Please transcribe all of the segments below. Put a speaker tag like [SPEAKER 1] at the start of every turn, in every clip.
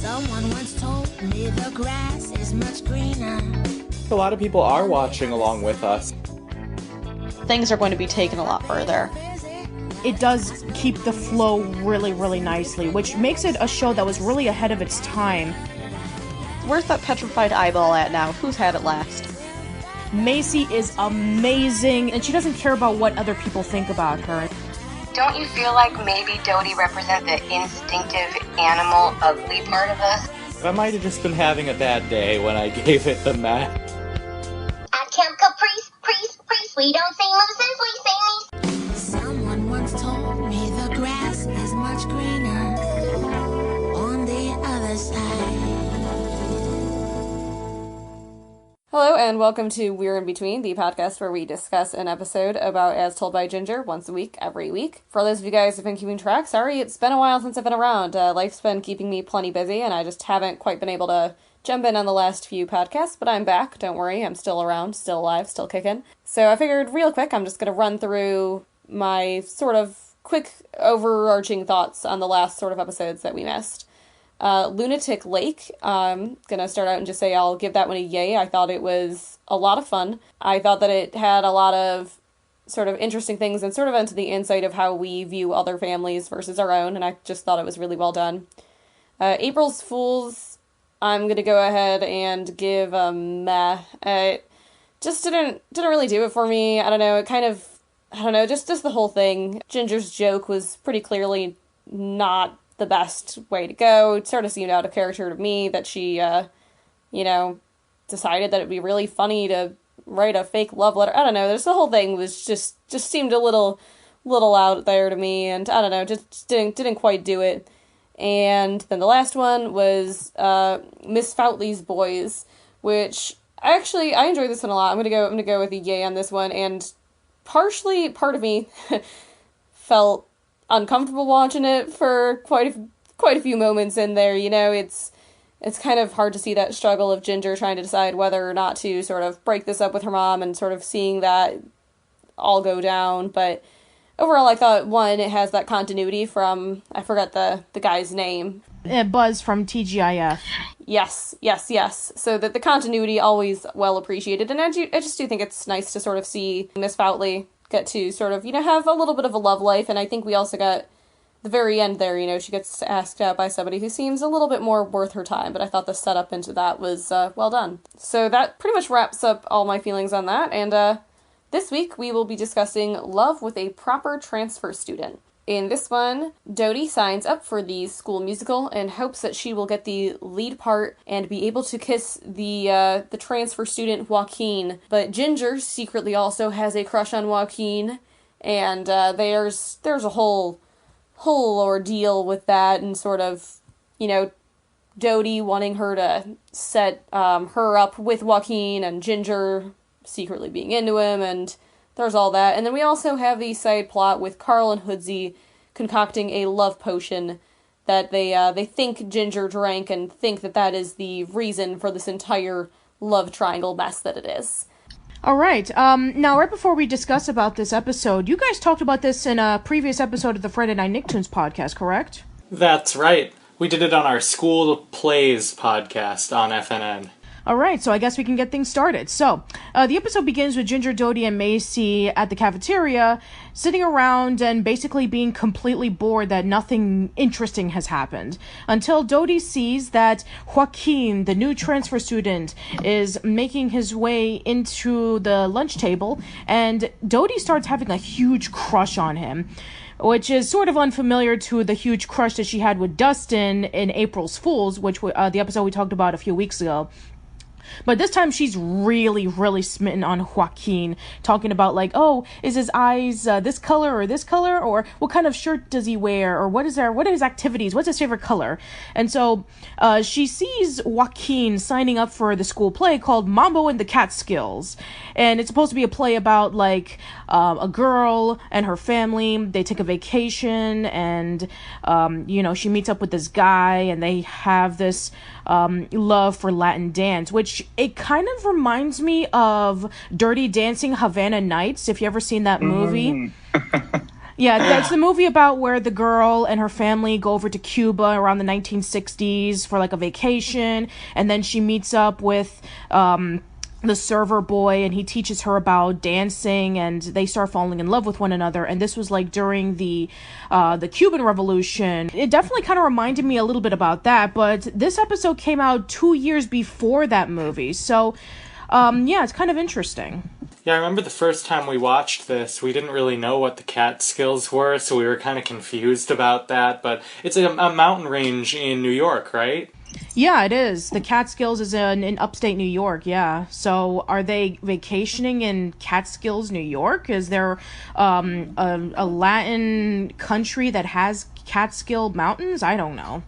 [SPEAKER 1] Someone once told me the grass is much greener.
[SPEAKER 2] A lot of people are watching along with us.
[SPEAKER 3] Things are going to be taken a lot further.
[SPEAKER 4] It does keep the flow really, really nicely, which makes it a show that was really ahead of its time.
[SPEAKER 3] Where's that petrified eyeball at now? Who's had it last?
[SPEAKER 4] Macy is amazing, and she doesn't care about what other people think about her.
[SPEAKER 5] Don't you feel like maybe Dodie represents the instinctive, animal, ugly part of us?
[SPEAKER 2] I might have just been having a bad day when I gave it the meh.
[SPEAKER 6] At Camp Caprice, priest, we don't sing mooses, we sing these.
[SPEAKER 1] Someone once told me the grass is much greener on the other side.
[SPEAKER 7] Hello and welcome to We're In Between, the podcast where we discuss an episode about As Told by Ginger once a week, every week. For those of you guys who've been keeping track, sorry, it's been a while since I've been around. Life's been keeping me plenty busy and I just haven't quite been able to jump in on the last few podcasts, but I'm back, don't worry, I'm still around, still alive, still kicking. So I figured real quick, I'm just going to run through my sort of quick overarching thoughts on the last sort of episodes that we missed. Lunatic Lake, I'm gonna start out and just say I'll give that one a yay. I thought it was a lot of fun. I thought that it had a lot of sort of interesting things and sort of into the insight of how we view other families versus our own, and I just thought it was really well done. April's Fools, I'm gonna go ahead and give a meh. It just didn't really do it for me. I don't know, it kind of, just the whole thing. Ginger's joke was pretty clearly not the best way to go. It sort of seemed out of character to me that she, decided that it'd be really funny to write a fake love letter. I don't know, the whole thing was just seemed a little out there to me, and I don't know, just didn't quite do it. And then the last one was Miss Foutley's Boys, which I enjoyed this one a lot. I'm gonna go with a yay on this one, and part of me felt uncomfortable watching it for quite a few moments in there. It's kind of hard to see that struggle of Ginger trying to decide whether or not to sort of break this up with her mom and sort of seeing that all go down. But overall, I thought, one, it has that continuity from, I forgot the guy's name.
[SPEAKER 4] Buzz from TGIF.
[SPEAKER 7] Yes. So that the continuity always well appreciated. And I just do think it's nice to sort of see Miss Foutley get to sort of, have a little bit of a love life. And I think we also got the very end there, she gets asked out by somebody who seems a little bit more worth her time, but I thought the setup into that was well done. So that pretty much wraps up all my feelings on that, and this week we will be discussing Love with a Proper Transfer Student. In this one, Dodie signs up for the school musical and hopes that she will get the lead part and be able to kiss the transfer student Joaquin. But Ginger secretly also has a crush on Joaquin, and there's a whole ordeal with that, and sort of, Dodie wanting her to set her up with Joaquin, and Ginger secretly being into him, and there's all that. And then we also have the side plot with Carl and Hoodsey concocting a love potion that they think Ginger drank and think that is the reason for this entire love triangle mess that it is.
[SPEAKER 4] All right. Now, right before we discuss about this episode, you guys talked about this in a previous episode of the Friday Night Nicktoons Podcast, correct?
[SPEAKER 2] That's right. We did it on our School Plays podcast on FNN.
[SPEAKER 4] All right, so I guess we can get things started. So, the episode begins with Ginger, Dodie, and Macy at the cafeteria, sitting around and basically being completely bored that nothing interesting has happened, until Dodie sees that Joaquin, the new transfer student, is making his way into the lunch table, and Dodie starts having a huge crush on him, which is sort of unfamiliar to the huge crush that she had with Dustin in April's Fools, which the episode we talked about a few weeks ago. But this time she's really, really smitten on Joaquin, talking about like, oh, is his eyes this color or this color, or what kind of shirt does he wear, or what are his activities, what's his favorite color? And so she sees Joaquin signing up for the school play called Mambo and the Catskills, and it's supposed to be a play about like a girl and her family. They take a vacation, and she meets up with this guy, and they have this love for Latin dance, which it kind of reminds me of Dirty Dancing Havana Nights, if you ever seen that movie. Yeah, that's the movie about where the girl and her family go over to Cuba around the 1960s for like a vacation, and then she meets up with the server boy, and he teaches her about dancing, and they start falling in love with one another. And this was like during the Cuban Revolution. It definitely kind of reminded me a little bit about that, but this episode came out 2 years before that movie, so yeah, it's kind of interesting.
[SPEAKER 2] Yeah, I remember the first time we watched this, we didn't really know what the Catskills were, so we were kind of confused about that, but it's a mountain range in New York, right?
[SPEAKER 4] Yeah, it is. The Catskills is in upstate New York, yeah. So are they vacationing in Catskills, New York? Is there a Latin country that has Catskill Mountains? I don't know.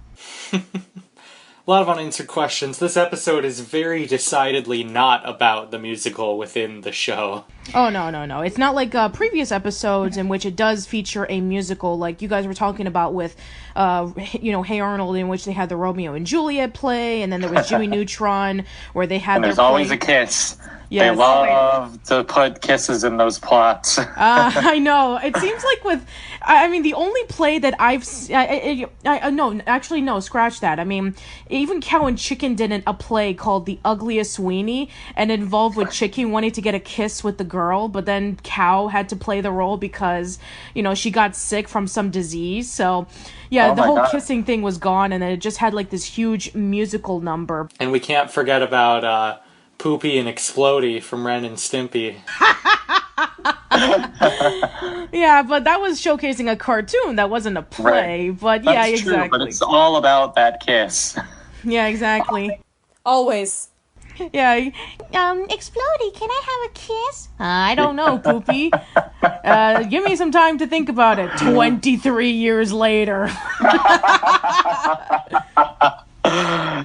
[SPEAKER 2] A lot of unanswered questions. This episode is very decidedly not about the musical within the show.
[SPEAKER 4] Oh, no. It's not like previous episodes in which it does feature a musical, like you guys were talking about with, Hey Arnold, in which they had the Romeo and Juliet play, and then there was Jimmy Neutron, where they had
[SPEAKER 8] there's always a kiss.
[SPEAKER 4] Yes.
[SPEAKER 8] They love to put kisses in those plots.
[SPEAKER 4] I know. It seems like the only play that no, scratch that. I mean, even Cow and Chicken did a play called The Ugliest Sweeney, and it involved with Chicken wanting to get a kiss with the girl, but then Cow had to play the role because, she got sick from some disease. So, yeah, the whole kissing thing was gone, and then it just had like this huge musical number.
[SPEAKER 2] And we can't forget about Poopy and Explodey from Ren and Stimpy.
[SPEAKER 4] Yeah, but that was showcasing a cartoon. That wasn't a play.
[SPEAKER 8] Right.
[SPEAKER 4] But
[SPEAKER 8] That's
[SPEAKER 4] yeah,
[SPEAKER 8] true,
[SPEAKER 4] exactly.
[SPEAKER 8] but it's all about that kiss.
[SPEAKER 4] Yeah, exactly.
[SPEAKER 7] Always.
[SPEAKER 4] Yeah. Explodey, can I have a kiss? I don't know, Poopy. Give me some time to think about it. 23 years later.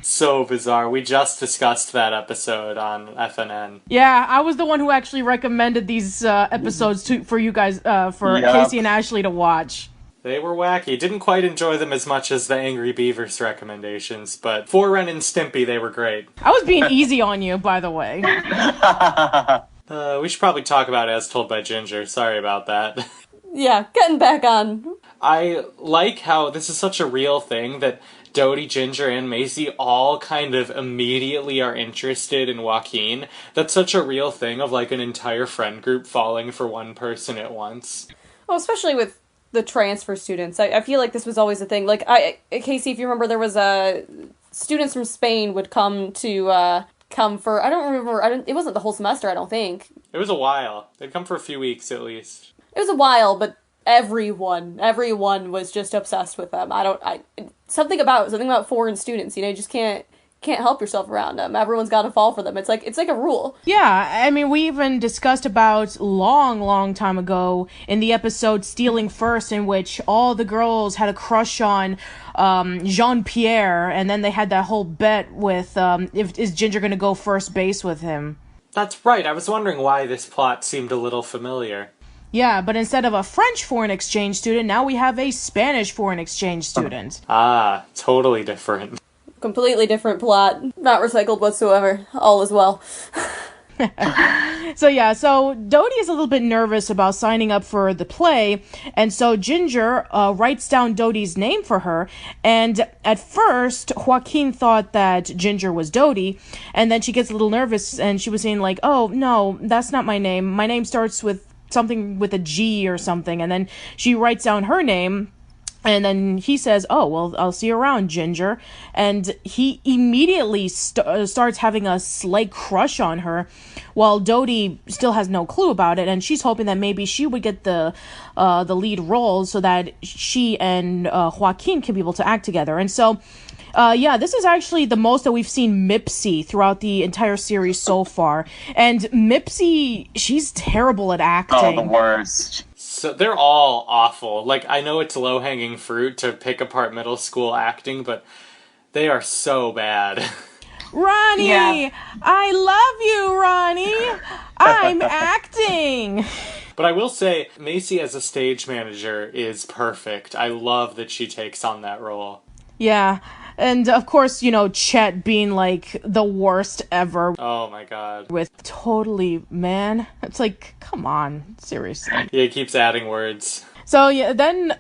[SPEAKER 2] So bizarre. We just discussed that episode on FNN.
[SPEAKER 4] Yeah, I was the one who actually recommended these episodes for you guys, for Casey and Ashli to watch.
[SPEAKER 2] They were wacky. Didn't quite enjoy them as much as the Angry Beavers recommendations, but for Ren and Stimpy, they were great.
[SPEAKER 4] I was being easy on you, by the way.
[SPEAKER 2] We should probably talk about As Told by Ginger. Sorry about that.
[SPEAKER 7] Yeah, getting back on.
[SPEAKER 2] I like how this is such a real thing that Dodie, Ginger, and Macy all kind of immediately are interested in Joaquin. That's such a real thing of like an entire friend group falling for one person at once.
[SPEAKER 7] Well, especially with the transfer students. I feel like this was always a thing. Like, Casey, if you remember, there was students from Spain would come for, I don't remember, it wasn't the whole semester, I don't think.
[SPEAKER 2] It was a while. They'd come for a few weeks at least.
[SPEAKER 7] It was a while, but everyone was just obsessed with them. Something about foreign students, you just can't help yourself around them. Everyone's got to fall for them. It's like a rule.
[SPEAKER 4] Yeah, I mean, we even discussed about long time ago in the episode Stealing First, in which all the girls had a crush on Jean-Pierre, and then they had that whole bet with is Ginger going to go first base with him.
[SPEAKER 2] That's right. I was wondering why this plot seemed a little familiar.
[SPEAKER 4] Yeah, but instead of a French foreign exchange student, now we have a Spanish foreign exchange student.
[SPEAKER 2] Ah, totally different.
[SPEAKER 7] Completely different plot. Not recycled whatsoever. All is well.
[SPEAKER 4] So Dodie is a little bit nervous about signing up for the play, and so Ginger writes down Dodie's name for her, and at first, Joaquin thought that Ginger was Dodie, and then she gets a little nervous, and she was saying like, oh, no, that's not my name. My name starts with something with a G or something, and then she writes down her name, and then he says, oh, well, I'll see you around, Ginger, and he immediately starts having a slight crush on her, while Dodie still has no clue about it, and she's hoping that maybe she would get the lead role so that she and Joaquin can be able to act together. And so this is actually the most that we've seen Mipsy throughout the entire series so far. And Mipsy, she's terrible at acting.
[SPEAKER 8] Oh, the worst.
[SPEAKER 2] So they're all awful. Like, I know it's low-hanging fruit to pick apart middle school acting, but they are so bad.
[SPEAKER 4] Ronnie! Yeah. I love you, Ronnie! I'm acting!
[SPEAKER 2] But I will say, Macy as a stage manager is perfect. I love that she takes on that role.
[SPEAKER 4] Yeah. And, of course, Chet being, like, the worst ever.
[SPEAKER 2] Oh, my God.
[SPEAKER 4] With totally, man. It's like, come on. Seriously.
[SPEAKER 2] Yeah, he keeps adding words.
[SPEAKER 4] So yeah, then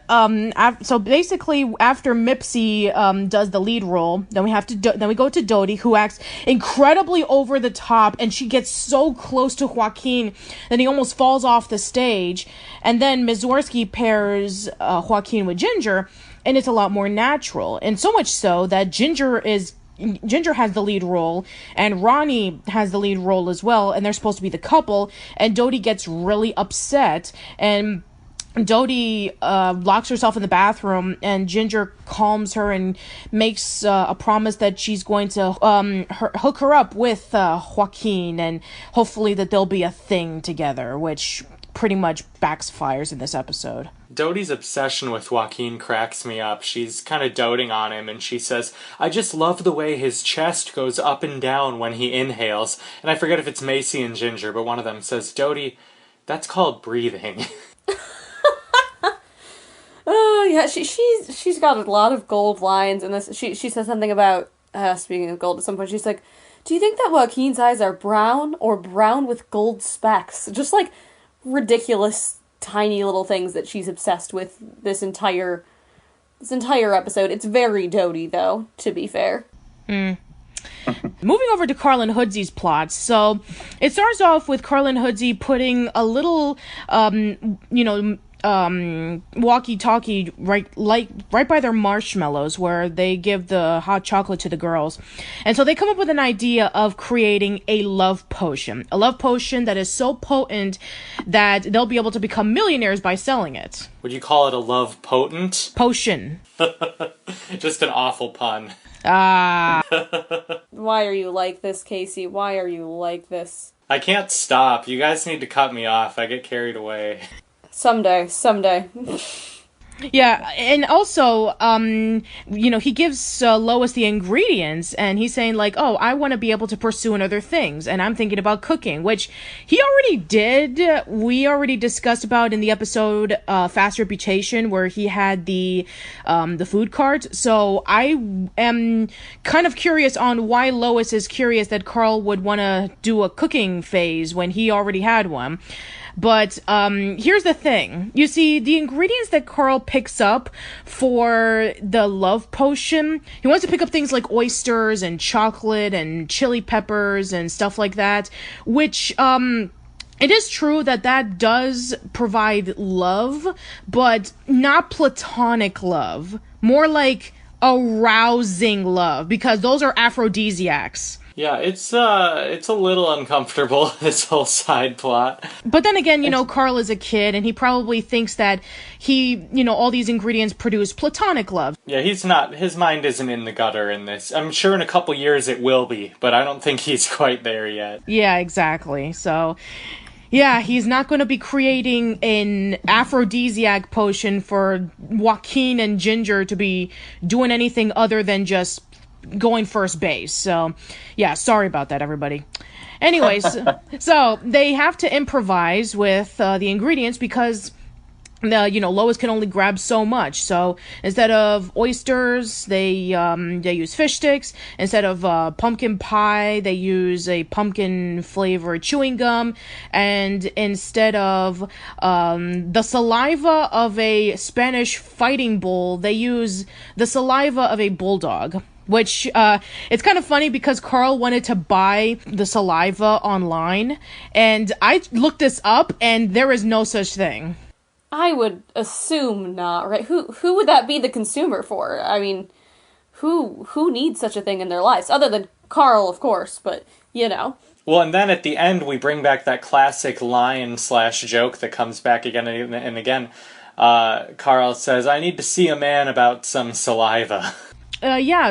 [SPEAKER 4] so basically after Mipsy does the lead role, then we go to Dodie, who acts incredibly over the top, and she gets so close to Joaquin that he almost falls off the stage. And then Mazursky pairs Joaquin with Ginger, and it's a lot more natural, and so much so that Ginger has the lead role, and Ronnie has the lead role as well, and they're supposed to be the couple, and Dodie gets really upset, and Dodie locks herself in the bathroom, and Ginger calms her and makes a promise that she's going to hook her up with Joaquin, and hopefully that they'll be a thing together, which pretty much backfires in this episode.
[SPEAKER 2] Dodie's obsession with Joaquin cracks me up. She's kind of doting on him, and she says, I just love the way his chest goes up and down when he inhales. And I forget if it's Macy and Ginger, but one of them says, Dodie, that's called breathing.
[SPEAKER 7] Oh, yeah, she's got a lot of gold lines in this. She says something about, speaking of gold, at some point she's like, do you think that Joaquin's eyes are brown or brown with gold specks? Just like ridiculous tiny little things that she's obsessed with this entire episode. It's very Dodie, though, to be fair.
[SPEAKER 4] Moving over to Carl and Hoodsey's plots. So it starts off with Carl and Hoodsey putting a little walkie-talkie right by their marshmallows, where they give the hot chocolate to the girls. And so they come up with an idea of creating a love potion that is so potent that they'll be able to become millionaires by selling it.
[SPEAKER 2] Would you call it a love potent?
[SPEAKER 4] Potion.
[SPEAKER 2] Just an awful pun.
[SPEAKER 7] Why are you like this, Casey? Why are you like this?
[SPEAKER 2] I can't stop. You guys need to cut me off. I get carried away.
[SPEAKER 7] Someday.
[SPEAKER 4] Yeah, and also, he gives Lois the ingredients, and he's saying, like, oh, I want to be able to pursue in other things, and I'm thinking about cooking, which he already did. We already discussed about in the episode Fast Reputation, where he had the food cart. So I am kind of curious on why Lois is curious that Carl would want to do a cooking phase when he already had one. But here's the thing. You see, the ingredients that Carl picks up for the love potion, he wants to pick up things like oysters and chocolate and chili peppers and stuff like that, which it is true that does provide love, but not platonic love. More like arousing love, because those are aphrodisiacs.
[SPEAKER 2] Yeah, it's a little uncomfortable, this whole side plot.
[SPEAKER 4] But then again, Carl is a kid, and he probably thinks that all these ingredients produce platonic love.
[SPEAKER 2] Yeah, his mind isn't in the gutter in this. I'm sure in a couple years it will be, but I don't think he's quite there yet.
[SPEAKER 4] Yeah, exactly. So, yeah, he's not going to be creating an aphrodisiac potion for Joaquin and Ginger to be doing anything other than just going first base. So yeah, sorry about that, everybody. Anyways, so they have to improvise with the ingredients, because Lois can only grab so much. So instead of oysters, they use fish sticks. Instead of pumpkin pie, they use a pumpkin flavored chewing gum. And instead of the saliva of a Spanish fighting bull, they use the saliva of a bulldog. Which, it's kind of funny because Carl wanted to buy the saliva online, and I looked this up, and there is no such thing.
[SPEAKER 7] I would assume not, right? Who would that be the consumer for? I mean, who needs such a thing in their lives? Other than Carl, of course, but,
[SPEAKER 2] Well, and then at the end, we bring back that classic line/joke that comes back again and again. Carl says, I need to see a man about some saliva.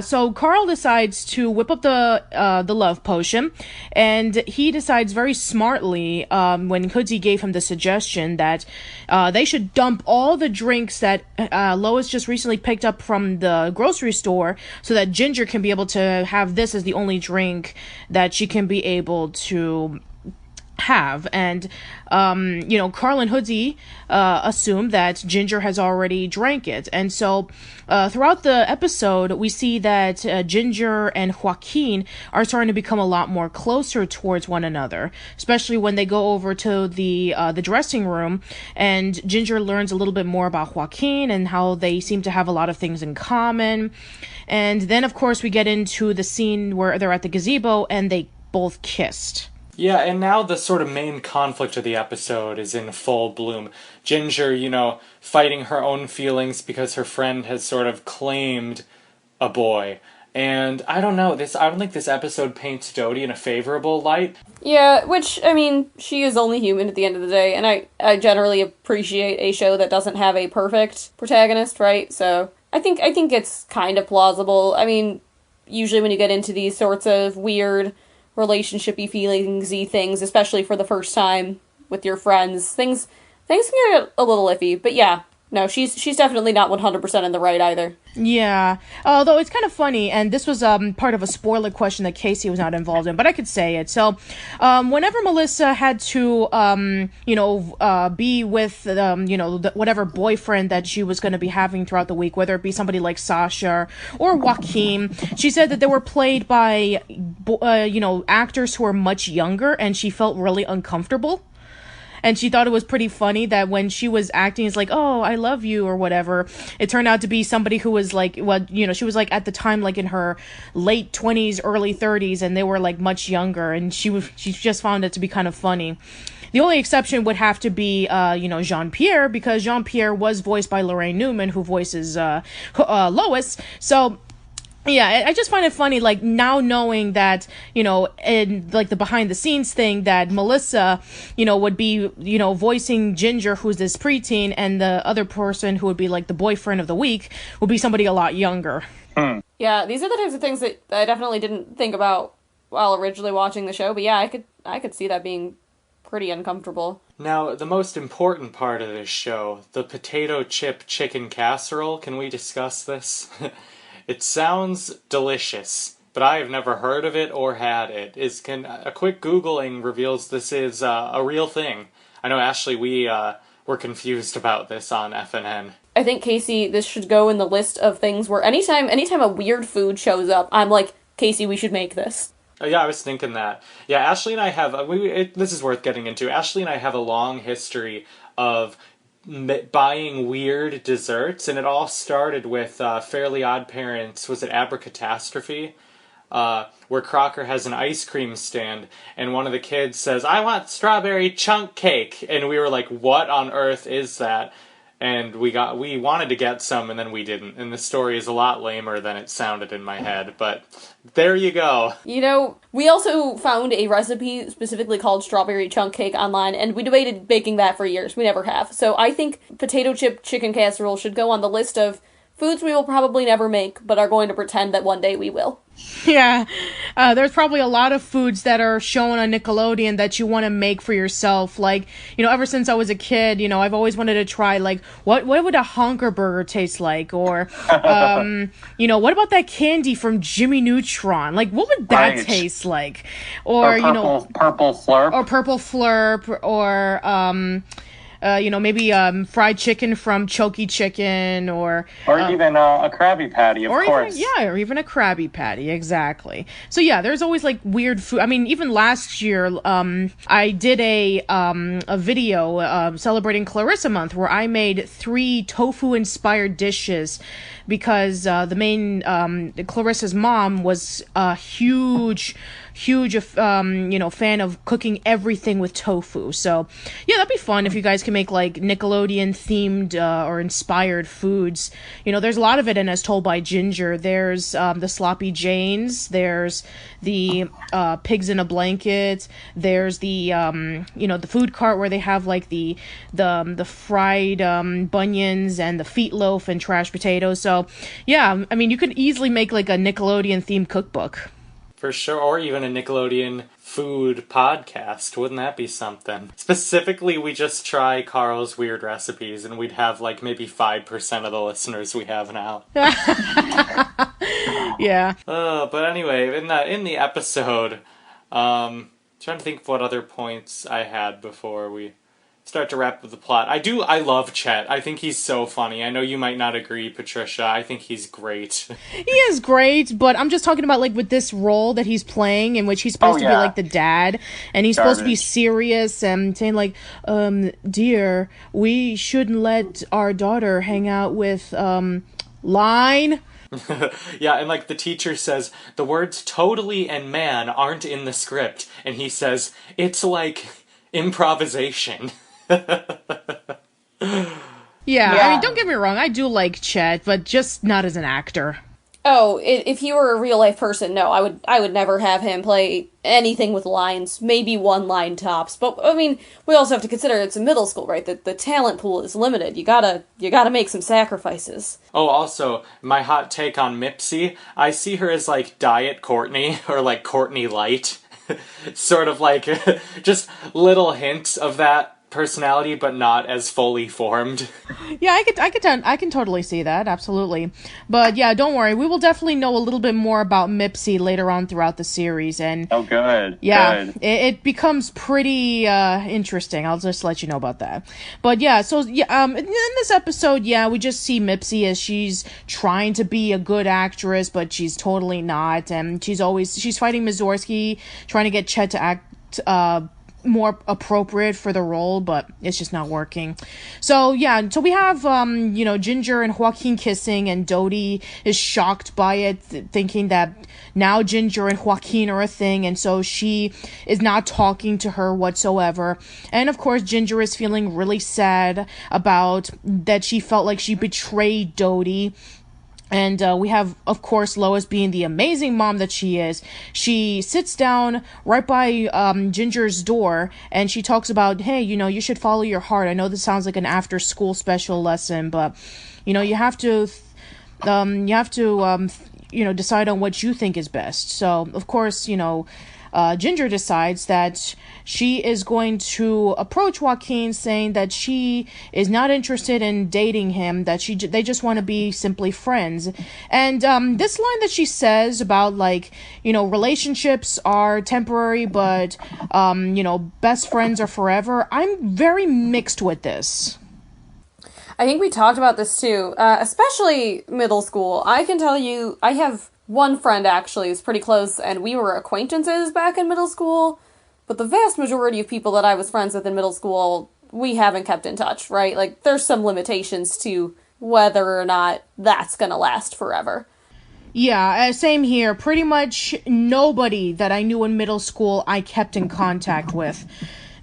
[SPEAKER 4] So Carl decides to whip up the love potion, and he decides very smartly, when Hoodsey gave him the suggestion that they should dump all the drinks that Lois just recently picked up from the grocery store, so that Ginger can be able to have this as the only drink that she can be able to have. And Carl and Hoodsey assume that Ginger has already drank it. And so throughout the episode, we see that Ginger and Joaquin are starting to become a lot more closer towards one another, especially when they go over to the dressing room, and Ginger learns a little bit more about Joaquin and how they seem to have a lot of things in common. And then, of course, we get into the scene where they're at the gazebo and they both kissed.
[SPEAKER 2] Yeah, and now the sort of main conflict of the episode is in full bloom. Ginger, fighting her own feelings because her friend has sort of claimed a boy. And I don't know, I don't think this episode paints Dodie in a favorable light.
[SPEAKER 7] Yeah, which, I mean, she is only human at the end of the day, and I generally appreciate a show that doesn't have a perfect protagonist, right? So I think it's kind of plausible. I mean, usually when you get into these sorts of weird relationshipy feelingsy things, especially for the first time with your friends, things can get a little iffy. But yeah, no, she's definitely not 100% in the right either.
[SPEAKER 4] Yeah, although it's kind of funny, and this was part of a spoiler question that Casey was not involved in, but I could say it. So, whenever Melissa had to, be with, whatever boyfriend that she was going to be having throughout the week, whether it be somebody like Sasha or Joaquin, she said that they were played by, actors who are much younger, and she felt really uncomfortable. And she thought it was pretty funny that when she was acting, it's like, oh, I love you or whatever, it turned out to be somebody who was like, she was like at the time like in her late 20s, early 30s, and they were like much younger, and she just found it to be kind of funny. The only exception would have to be, Jean-Pierre, because Jean-Pierre was voiced by Lorraine Newman, who voices Lois. So yeah, I just find it funny, like, now knowing that, in, like, the behind-the-scenes thing, that Melissa, would be, voicing Ginger, who's this preteen, and the other person who would be, like, the boyfriend of the week would be somebody a lot younger.
[SPEAKER 7] Yeah, these are the types of things that I definitely didn't think about while originally watching the show, but yeah, I could see that being pretty uncomfortable.
[SPEAKER 2] Now, the most important part of this show, the potato chip chicken casserole, can we discuss this? It sounds delicious, but I have never heard of it or had it. A quick Googling reveals this is a real thing. I know, Ashli, we were confused about this on FNN.
[SPEAKER 7] I think, Casey, this should go in the list of things where anytime a weird food shows up, I'm like, Casey, we should make this.
[SPEAKER 2] Oh, yeah, I was thinking that. Yeah, Ashli and I have... this is worth getting into. Ashli and I have a long history of buying weird desserts, and it all started with Fairly Odd Parents. Was it Abracatastrophe? Where Crocker has an ice cream stand, and one of the kids says, I want strawberry chunk cake, and we were like, what on earth is that? And we wanted to get some, and then we didn't, and the story is a lot lamer than it sounded in my head, but there you go.
[SPEAKER 7] We also found a recipe specifically called strawberry chunk cake online, and we debated baking that for years. We never have. So I think potato chip chicken casserole should go on the list of foods we will probably never make, but are going to pretend that one day we will.
[SPEAKER 4] Yeah, there's probably a lot of foods that are shown on Nickelodeon that you want to make for yourself. Like, ever since I was a kid, I've always wanted to try, like, what would a honker burger taste like? Or, what about that candy from Jimmy Neutron? Like, what would that taste like? Or
[SPEAKER 8] purple flurp.
[SPEAKER 4] Or purple flurp, or, maybe fried chicken from Chokey Chicken, or
[SPEAKER 8] even a Krabby Patty, of course.
[SPEAKER 4] Or even a Krabby Patty, exactly. So yeah, there's always like weird food. I mean, even last year, I did a video celebrating Clarissa Month where I made 3 tofu-inspired dishes because the main Clarissa's mom was a huge fan of cooking everything with tofu. So yeah, that'd be fun if you guys can make like Nickelodeon themed or inspired foods. There's a lot of it in As Told by Ginger. There's the Sloppy Janes, there's the Pigs in a Blanket, there's the the food cart where they have like the fried bunions and the feet loaf and trash potatoes. So yeah, I mean, you could easily make like a Nickelodeon themed cookbook.
[SPEAKER 2] For sure, or even a Nickelodeon food podcast. Wouldn't that be something? Specifically, we just try Carl's weird recipes, and we'd have, like, maybe 5% of the listeners we have now.
[SPEAKER 4] Yeah.
[SPEAKER 2] But anyway, in the episode, Trying to think of what other points I had before we start to wrap up the plot. I love Chet. I think he's so funny. I know you might not agree, Patricia. I think he's great.
[SPEAKER 4] He is great, but I'm just talking about, like, with this role that he's playing, in which he's supposed to be, like, the dad, and he's supposed to be serious and saying, like, dear, we shouldn't let our daughter hang out with, line.
[SPEAKER 2] Yeah, and, like, the teacher says, the words totally and man aren't in the script, and he says, it's like improvisation.
[SPEAKER 4] Yeah, I mean, don't get me wrong, I do like Chet, but just not as an actor.
[SPEAKER 7] Oh, if he were a real-life person, no, I would never have him play anything with lines, maybe one line tops. But, I mean, we also have to consider it's a middle school, right? The talent pool is limited. You gotta make some sacrifices.
[SPEAKER 2] Oh, also, my hot take on Mipsy, I see her as, like, Diet Courtney, or, like, Courtney Light. Sort of, like, just little hints of that personality, but not as fully formed.
[SPEAKER 4] Yeah, I can totally see that, absolutely. But yeah, don't worry, we will definitely know a little bit more about Mipsy later on throughout the series, and
[SPEAKER 8] good.
[SPEAKER 4] Yeah,
[SPEAKER 8] good.
[SPEAKER 4] It becomes pretty interesting. I'll just let you know about that. But yeah, so yeah, in this episode, yeah, we just see Mipsy as she's trying to be a good actress, but she's totally not, and she's fighting Mazorsky, trying to get Chet to act more appropriate for the role, but it's just not working. So yeah, so we have Ginger and Joaquin kissing, and Dodie is shocked by it, thinking that now Ginger and Joaquin are a thing, and so she is not talking to her whatsoever. And of course, Ginger is feeling really sad about that. She felt like she betrayed Dodie. And we have, of course, Lois being the amazing mom that she is. She sits down right by Ginger's door, and she talks about, hey, you should follow your heart. I know this sounds like an after-school special lesson, but, you have to decide on what you think is best. So, of course, Ginger decides that she is going to approach Joaquin, saying that she is not interested in dating him, that they just want to be simply friends. And this line that she says about, like, relationships are temporary, but best friends are forever, I'm very mixed with this.
[SPEAKER 7] I think we talked about this too, especially middle school. I can tell you, I have one friend actually who's pretty close, and we were acquaintances back in middle school, but the vast majority of people that I was friends with in middle school, we haven't kept in touch, right? Like, there's some limitations to whether or not that's gonna last forever.
[SPEAKER 4] Yeah, same here. Pretty much nobody that I knew in middle school I kept in contact with.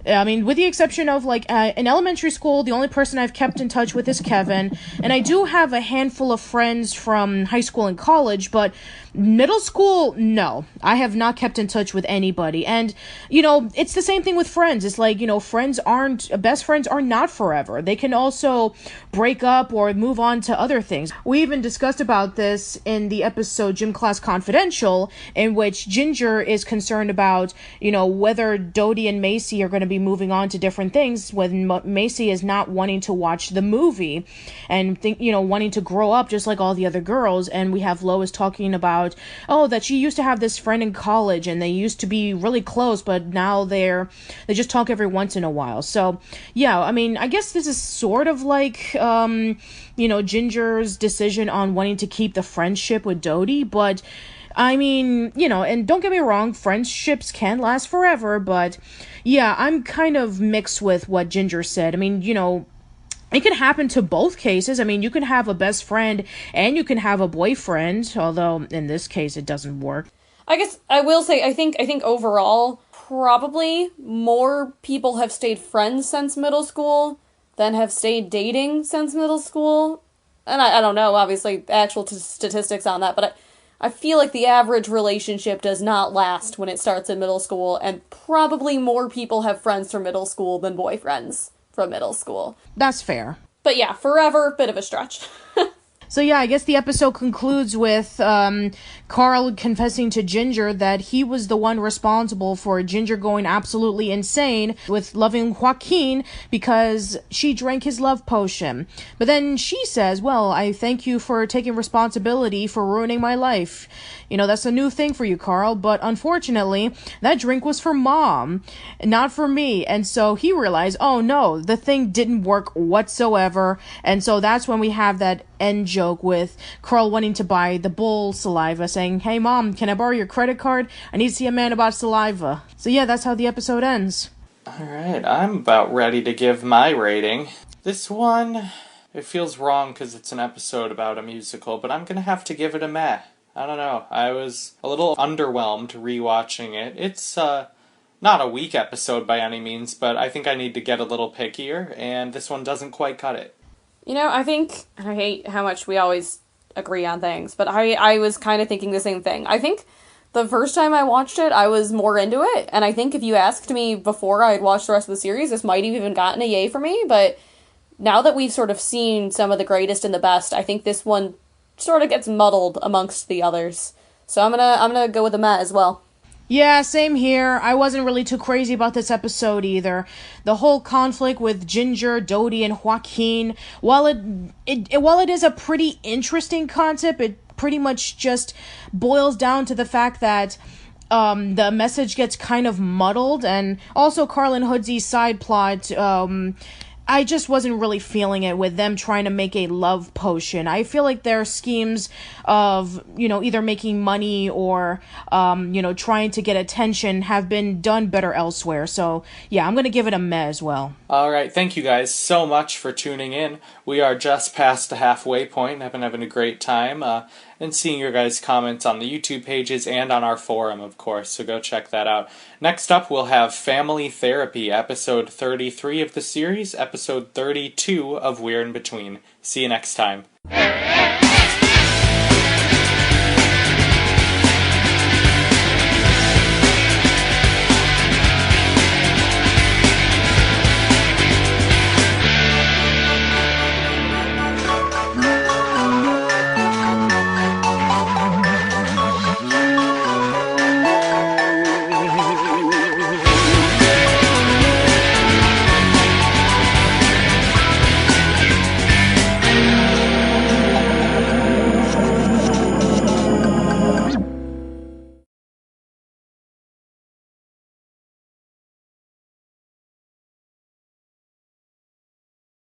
[SPEAKER 4] I mean, with the exception of, like, in elementary school, the only person I've kept in touch with is Kevin, and I do have a handful of friends from high school and college, but middle school, no. I have not kept in touch with anybody, and, it's the same thing with friends. It's like, best friends are not forever. They can also break up or move on to other things. We even discussed about this in the episode Gym Class Confidential, in which Ginger is concerned about, whether Dodie and Macy are going to be moving on to different things when Macy is not wanting to watch the movie and wanting to grow up just like all the other girls. And we have Lois talking about, that she used to have this friend in college and they used to be really close, but now they just talk every once in a while. So yeah, I mean, I guess this is sort of like Ginger's decision on wanting to keep the friendship with Dodie, but I mean, and don't get me wrong, friendships can last forever, but yeah, I'm kind of mixed with what Ginger said. I mean, it can happen to both cases. I mean, you can have a best friend and you can have a boyfriend, although in this case it doesn't work.
[SPEAKER 7] I guess I will say, I think overall, probably more people have stayed friends since middle school than have stayed dating since middle school. And I don't know, obviously, actual statistics on that, but I feel like the average relationship does not last when it starts in middle school, and probably more people have friends from middle school than boyfriends from middle school.
[SPEAKER 4] That's fair.
[SPEAKER 7] But yeah, forever, bit of a stretch.
[SPEAKER 4] So yeah, I guess the episode concludes with Carl confessing to Ginger that he was the one responsible for Ginger going absolutely insane with loving Joaquin because she drank his love potion. But then she says, well, I thank you for taking responsibility for ruining my life. You know, that's a new thing for you, Carl, but unfortunately, that drink was for Mom, not for me. And so he realized, oh no, the thing didn't work whatsoever. And so that's when we have that end joke with Carl wanting to buy the bull saliva, saying, hey Mom, can I borrow your credit card? I need to see a man about saliva. So yeah, that's how the episode ends.
[SPEAKER 2] Alright, I'm about ready to give my rating. This one, it feels wrong because it's an episode about a musical, but I'm gonna have to give it a meh. I don't know, I was a little underwhelmed rewatching it. It's not a weak episode by any means, but I think I need to get a little pickier, and this one doesn't quite cut it.
[SPEAKER 7] You know, I hate how much we always agree on things, but I was kind of thinking the same thing. I think the first time I watched it, I was more into it, and I think if you asked me before I had watched the rest of the series, this might have even gotten a yay for me, but now that we've sort of seen some of the greatest and the best, I think this one sort of gets muddled amongst the others. So I'm gonna go with the Met as well.
[SPEAKER 4] Yeah, same here. I wasn't really too crazy about this episode either. The whole conflict with Ginger, Dodie, and Joaquin, while it is a pretty interesting concept, it pretty much just boils down to the fact that the message gets kind of muddled, and also Carl and Hoodsey's side plot, I just wasn't really feeling it with them trying to make a love potion. I feel like their schemes of, either making money or, trying to get attention have been done better elsewhere. So, yeah, I'm going to give it a meh as well.
[SPEAKER 2] All right, thank you guys so much for tuning in. We are just past the halfway point. I've been having a great time and seeing your guys' comments on the YouTube pages and on our forum, of course, so go check that out. Next up, we'll have Family Therapy, episode 33 of the series, episode 32 of We're in Between. See you next time.